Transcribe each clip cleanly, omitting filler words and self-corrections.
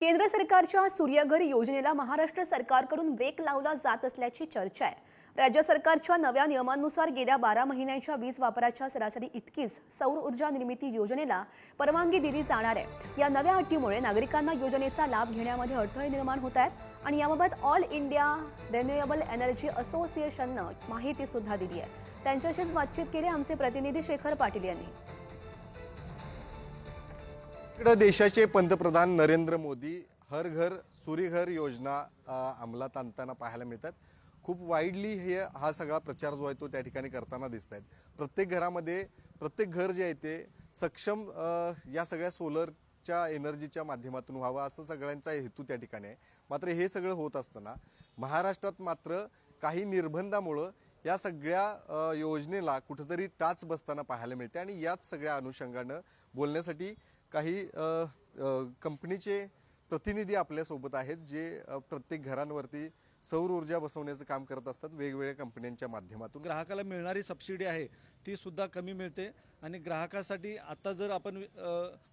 केंद्र सरकारच्या सूर्यघर योजनेला महाराष्ट्र सरकारकडून ब्रेक लावला जात असल्याची चर्चा आहे। राज्य सरकारच्या नव्या नियमांनुसार गेल्या 12 महिन्यांच्या वीज वापराच्या सरासरी इतकीच सौर ऊर्जा निर्मिती योजनेला परवानगी दिली जाणार आहे। या नव्या अटीमुळे नागरिकांना योजनेचा लाभ घेण्यामध्ये अडथळे निर्माण होत आहेत आणि याबाबत ऑल इंडिया रिन्युएबल एनर्जी असोसिएशनने माहिती सुद्धा दिली आहे। त्यांच्याशीच बातचीत केली आमचे प्रतिनिधी शेखर पाटील यांनी। देशाचे पंतप्रधान नरेंद्र मोदी हर घर सूर्यघर योजना अंमलात आणताना पाहायला मिळतात। खूप वाईडली हा सगळा प्रचार जो आहे तो त्या ठिकाणी करताना दिसत आहेत। प्रत्येक घरामध्ये प्रत्येक घर जे आहे ते सक्षम या सगळ्या सोलरच्या एनर्जीच्या माध्यमातून व्हावा असं सगळ्यांचा हेतू त्या ठिकाणी आहे। मात्र हे सगळं होत असताना महाराष्ट्रात मात्र काही निर्बंधामुळे या सगळ्या योजनेला कुठेतरी टाच बसताना पाहायला मिळते आणि याच सगळ्या अनुषंगाने बोलण्यासाठी काही कंपनीचे प्रतिनिधी आपल्या सोबत आहेत जे प्रत्येक घरांवरती सौर ऊर्जा बसवण्याचं काम करत असतात वेगवेगळ्या कंपन्यांच्या माध्यमातून। ग्राहकाला मिळणारी सबसिडी आहे ती सुद्धा कमी मिळते आणि ग्राहकासाठी आता जर आपण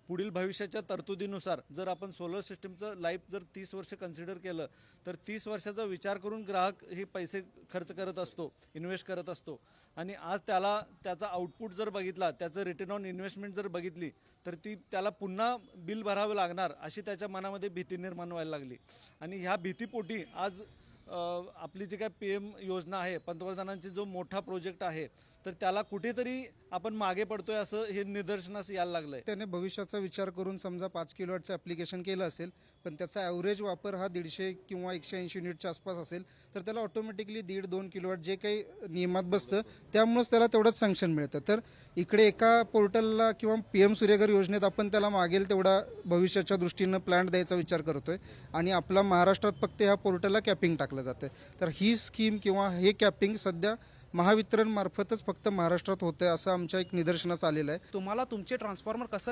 पुढील भविष्याच्या तरतुदीनुसार जर आपण सोलर सिस्टमचं लाईफ जर 30 वर्ष कन्सिडर केलं तर 30 वर्षाचा विचार करून ग्राहक हे पैसे खर्च करत असतो, इन्व्हेस्ट करत असतो आणि आज त्याचा आउटपुट जर बघितला, त्याचं रिटर्न ऑन इन्व्हेस्टमेंट जर बघितली तर त्याला पुन्हा बिल भरावं लागणार अशी त्याच्या मनामध्ये भीती निर्माण व्हायला लागली आणि ह्या भीतीपोटी आज आपली जी काय PM योजना आहे, पंतप्रधानांची जो मोठा प्रोजेक्ट आहे तर त्याला कुठेतरी आपण मागे पडतोय असं हे निदर्शनास यायला लागलंय। त्याने भविष्याचा विचार करून समजा 5 किलोवॅटचं ॲप्लिकेशन केलं असेल पण त्याचा ॲव्हरेज वापर हा 150 किंवा 180 युनिटच्या आसपास असेल तर त्याला ऑटोमॅटिकली 1.5-2 किलोवॅट जे काही नियमात बसतं त्यामुळेच त्याला तेवढंच सँक्शन मिळतं। तर इकडे एका पोर्टलला किंवा PM सूर्यघर योजनेत आपण त्याला मागेल तेवढा भविष्याच्या दृष्टीनं प्लॅन द्यायचा विचार करतोय आणि आपला महाराष्ट्रात फक्त ह्या पोर्टलला कॅपिंग टाकलं जातं। तर ही स्कीम किंवा हे कॅपिंग सध्या महावितरण मार्फतच फक्त महाराष्ट्रात होतंय असं आमच्या एक निदर्शनास आलेलं आहे। तुम्हाला तुमचे ट्रान्सफॉर्मर कसं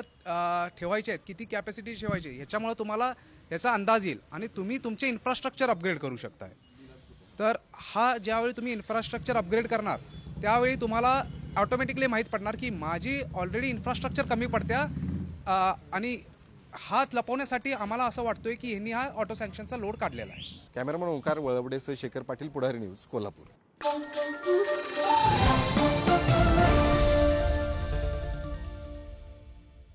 ठेवायचे आहेत, किती कॅपॅसिटी ठेवायची ह्याच्यामुळे तुम्हाला याचा अंदाज येईल आणि तुम्ही तुमचे इन्फ्रास्ट्रक्चर अपग्रेड करू शकताय। तर हा ज्यावेळी तुम्ही इन्फ्रास्ट्रक्चर अपग्रेड करणार त्यावेळी तुम्हाला ऑटोमॅटिकली माहीत पडणार की माझी ऑलरेडी इन्फ्रास्ट्रक्चर कमी पडत्या आणि हात लपवण्यासाठी आम्हाला असं वाटतोय की यांनी हा ऑटो सँक्शनचा लोड काढलेला आहे। कॅमेरामन ओंकार वळवडेसह शेखर पाटील, पुढारी न्यूज, कोल्हापूर।